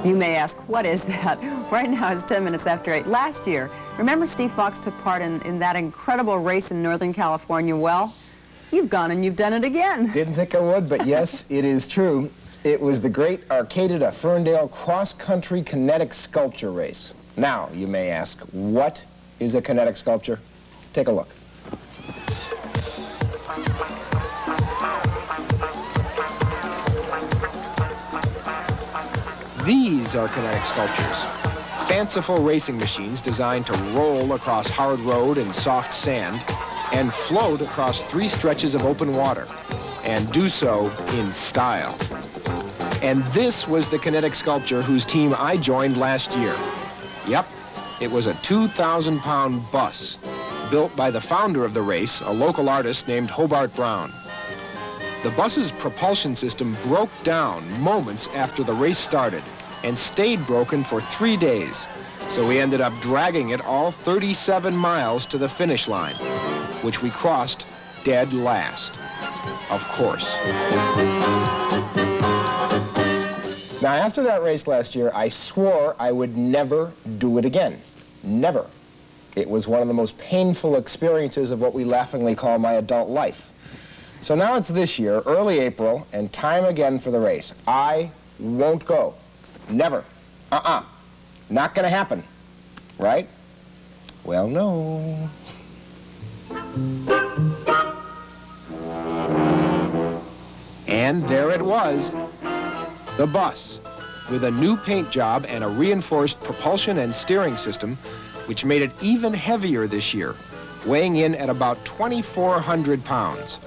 You may ask, what is that? Right now it's 10 minutes after 8. Last year, remember Steve Fox took part in that incredible race in Northern California? Well, you've gone and you've done it again. Didn't think I would, but yes, it is true. It was the great Arcata to Ferndale cross-country kinetic sculpture race. Now, you may ask, what is a kinetic sculpture? Take a look. These are kinetic sculptures, fanciful racing machines designed to roll across hard road and soft sand and float across 3 stretches of open water, and do so in style. And this was the kinetic sculpture whose team I joined last year. Yep, it was a 2,000-pound bus built by the founder of the race, a local artist named Hobart Brown. The bus's propulsion system broke down moments after the race started and stayed broken for 3 days. So we ended up dragging it all 37 miles to the finish line, which we crossed dead last, of course. Now, after that race last year, I swore I would never do it again. Never. It was one of the most painful experiences of what we laughingly call my adult life. So now it's this year, early April, and time again for the race. I won't go. Never. Not gonna happen. Right? Well, no. And there it was, the bus, with a new paint job and a reinforced propulsion and steering system, which made it even heavier this year, weighing in at about 2,400 pounds.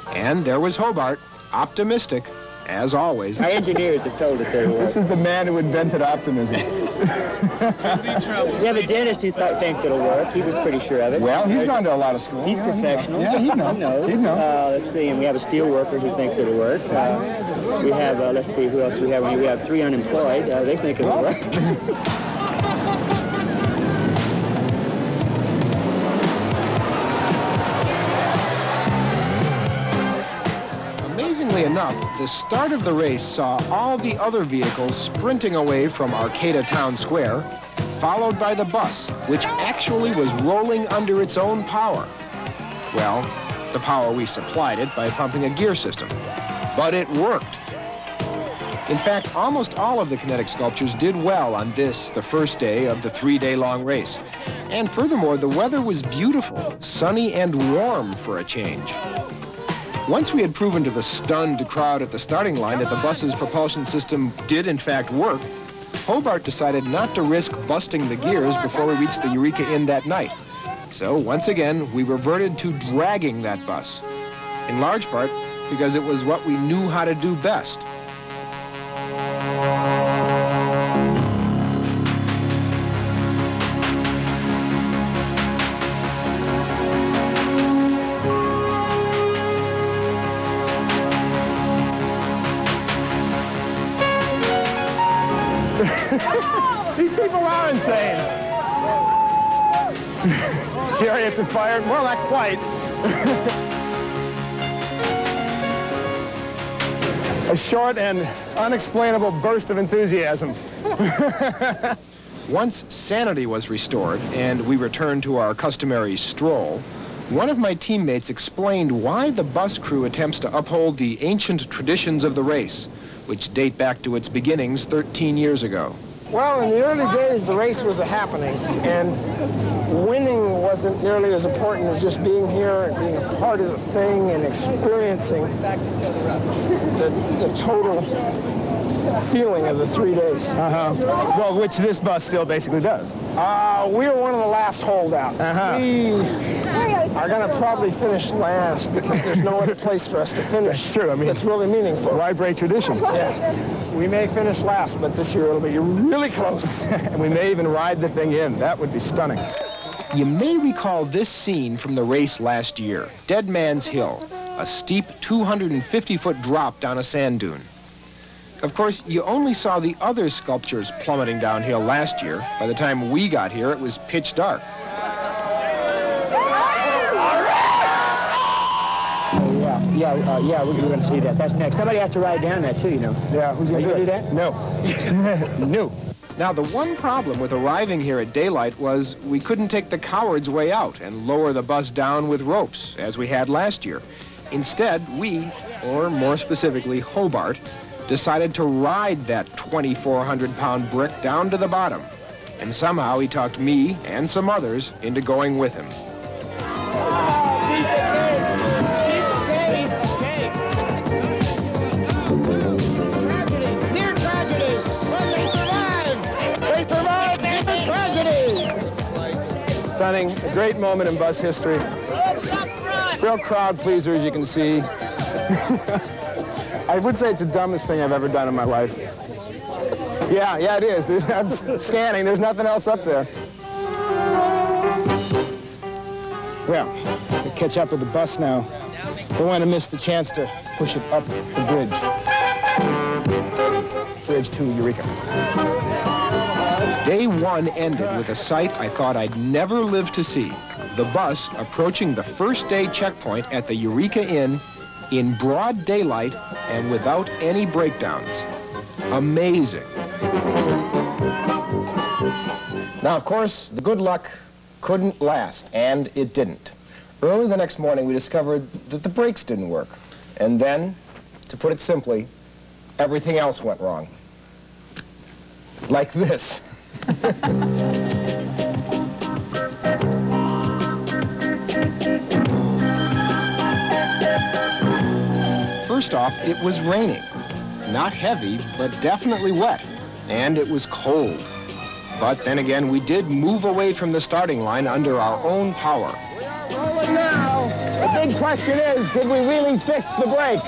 And there was Hobart, optimistic, as always. Our engineers have told us that it works. This is the man who invented optimism. We have a dentist who thinks it'll work. He was pretty sure of it. Well, he's gone to a lot of school. He's professional. Yeah, he'd know. He knows. He'd know. Let's see, and we have a steel worker who thinks it'll work. We have, let's see, who else do we have? We have 3 unemployed. They think it'll work. Amazingly enough, the start of the race saw all the other vehicles sprinting away from Arcata Town Square, followed by the bus, which actually was rolling under its own power. Well, the power we supplied it by pumping a gear system. But it worked. In fact, almost all of the kinetic sculptures did well on this, the first day of the 3-day-long race. And furthermore, the weather was beautiful, sunny and warm for a change. Once we had proven to the stunned crowd at the starting line that the bus's propulsion system did in fact work, Hobart decided not to risk busting the gears before we reached the Eureka Inn that night. So once again, we reverted to dragging that bus, in large part because it was what we knew how to do best. These people are insane. Chariots of fire. Well, not quite. A short and unexplainable burst of enthusiasm. Once sanity was restored and we returned to our customary stroll, one of my teammates explained why the bus crew attempts to uphold the ancient traditions of the race, which date back to its beginnings 13 years ago. Well, in the early days, the race was a happening, and winning wasn't nearly as important as just being here and being a part of the thing and experiencing the total feeling of the 3 days. Well, which this bus still basically does. We are one of the last holdouts. We are going to probably finish last because there's no other place for us to finish. That's true. I mean, it's really meaningful. Why break tradition? Yes. We may finish last, but this year it'll be really close. And we may even ride the thing in. That would be stunning. You may recall this scene from the race last year, Dead Man's Hill, a steep 250-foot drop down a sand dune. Of course, you only saw the other sculptures plummeting downhill last year. By the time we got here, it was pitch dark. Yeah, Yeah, we're going to see that. That's next. Somebody has to ride down that too, you know. Yeah, who's going to do that? No. No. Now, the one problem with arriving here at daylight was we couldn't take the coward's way out and lower the bus down with ropes, as we had last year. Instead, we, or more specifically Hobart, decided to ride that 2,400-pound brick down to the bottom. And somehow he talked me and some others into going with him. Stunning, a great moment in bus history. Real crowd pleaser, as you can see. I would say it's the dumbest thing I've ever done in my life. Yeah, it is. I'm scanning. There's nothing else up there. Well, we catch up with the bus now. Don't want to miss the chance to push it up the bridge. Bridge to Eureka. Day one ended with a sight I thought I'd never live to see. The bus approaching the first day checkpoint at the Eureka Inn in broad daylight and without any breakdowns. Amazing. Now, of course, the good luck couldn't last, and it didn't. Early the next morning, we discovered that the brakes didn't work. And then, to put it simply, everything else went wrong. Like this. First off, it was raining. Not heavy, but definitely wet. And it was cold. But then again, we did move away from the starting line under our own power. We are rolling now. The big question is, did we really fix the brakes?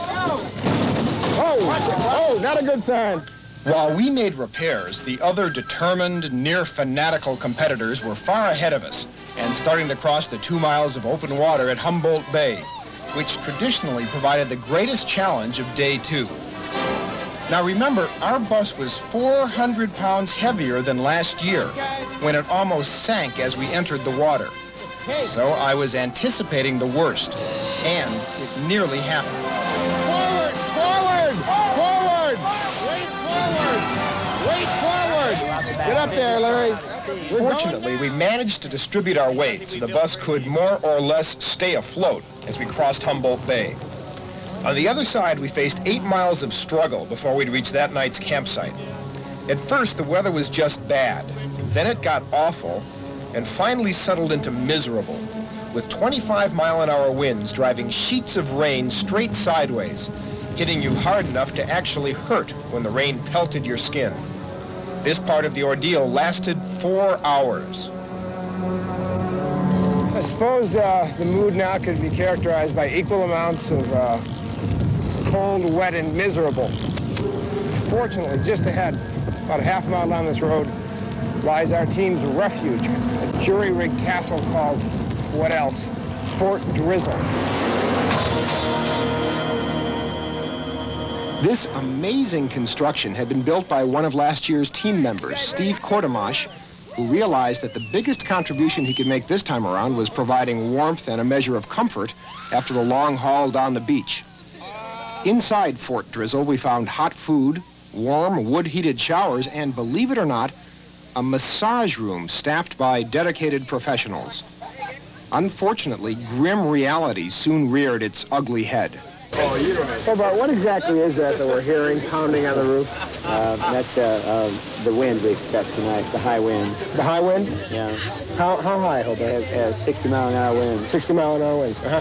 Oh, not a good sign. While we made repairs, the other determined, near-fanatical competitors were far ahead of us and starting to cross the 2 miles of open water at Humboldt Bay, which traditionally provided the greatest challenge of day 2. Now remember, our bus was 400 pounds heavier than last year, when it almost sank as we entered the water. So I was anticipating the worst, and it nearly happened. Forward! Wait forward! Get up there, Larry. Fortunately, we managed to distribute our weight so the bus could more or less stay afloat as we crossed Humboldt Bay. On the other side, we faced 8 miles of struggle before we'd reach that night's campsite. At first, the weather was just bad. Then it got awful, and finally settled into miserable, with 25-mile-an-hour winds driving sheets of rain straight sideways, hitting you hard enough to actually hurt when the rain pelted your skin. This part of the ordeal lasted 4 hours. I suppose the mood now could be characterized by equal amounts of cold, wet, and miserable. Fortunately, just ahead, about a half mile down this road, lies our team's refuge, a jury-rigged castle called, what else? Fort Drizzle. This amazing construction had been built by one of last year's team members, Steve Fox, who realized that the biggest contribution he could make this time around was providing warmth and a measure of comfort after the long haul down the beach. Inside Fort Drizzle, we found hot food, warm wood-heated showers, and believe it or not, a massage room staffed by dedicated professionals. Unfortunately, grim reality soon reared its ugly head. Hobart, what exactly is that we're hearing pounding on the roof? That's the wind we expect tonight, the high winds. The high wind? Yeah. How high, Hobart? 60-mile-an-hour winds. 60-mile-an-hour winds. Uh-huh.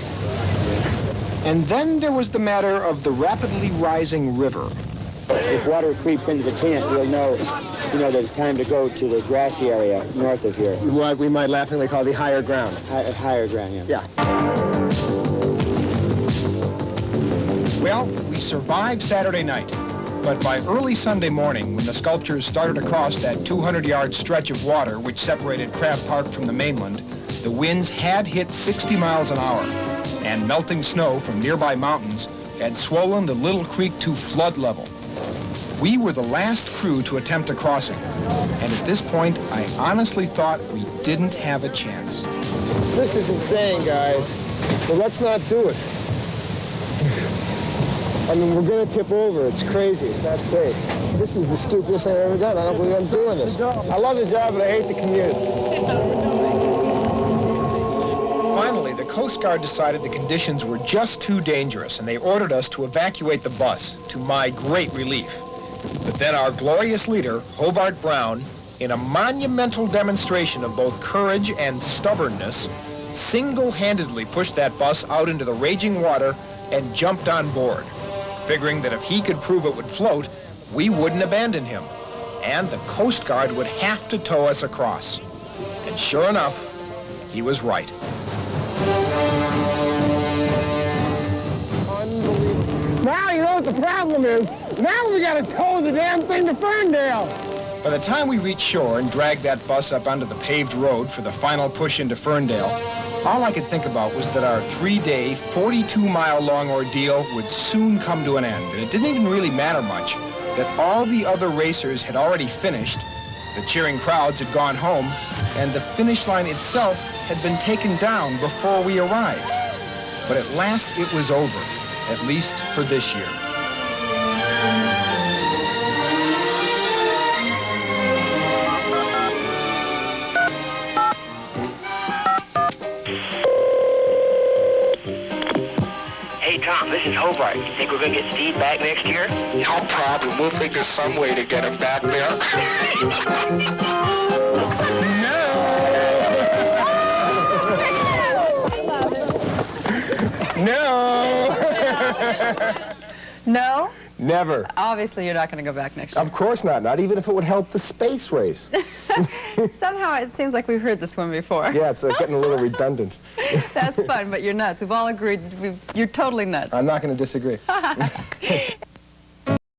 And then there was the matter of the rapidly rising river. If water creeps into the tent, we'll know that it's time to go to the grassy area north of here. What we might laughingly call the higher ground. Higher ground, yeah. Well, we survived Saturday night, but by early Sunday morning, when the sculptures started across that 200-yard stretch of water which separated Crab Park from the mainland, the winds had hit 60 miles an hour, and melting snow from nearby mountains had swollen the little creek to flood level. We were the last crew to attempt a crossing, and at this point, I honestly thought we didn't have a chance. This is insane, guys. But let's not do it. I mean, we're going to tip over. It's crazy. It's not safe. This is the stupidest thing I've ever done. I don't believe I'm doing this. I love the job, but I hate the commute. Finally, the Coast Guard decided the conditions were just too dangerous, and they ordered us to evacuate the bus, to my great relief. But then our glorious leader, Hobart Brown, in a monumental demonstration of both courage and stubbornness, single-handedly pushed that bus out into the raging water and jumped on board, figuring that if he could prove it would float, we wouldn't abandon him, and the Coast Guard would have to tow us across. And sure enough, he was right. Unbelievable. Now you know what the problem is. Now we got to tow the damn thing to Ferndale. By the time we reached shore and dragged that bus up onto the paved road for the final push into Ferndale, all I could think about was that our 3-day, 42-mile-long ordeal would soon come to an end. And it didn't even really matter much that all the other racers had already finished, the cheering crowds had gone home, and the finish line itself had been taken down before we arrived. But at last it was over, at least for this year. Hey, Tom, this is Hobart. You think we're going to get Steve back next year? No problem. We'll think of some way to get him back there. No! No? Never. Obviously, you're not going to go back next year. Of course not. Not even if it would help the space race. Somehow, it seems like we've heard this one before. Yeah, it's getting a little redundant. That's fun, but you're nuts. We've all agreed. You're totally nuts. I'm not going to disagree.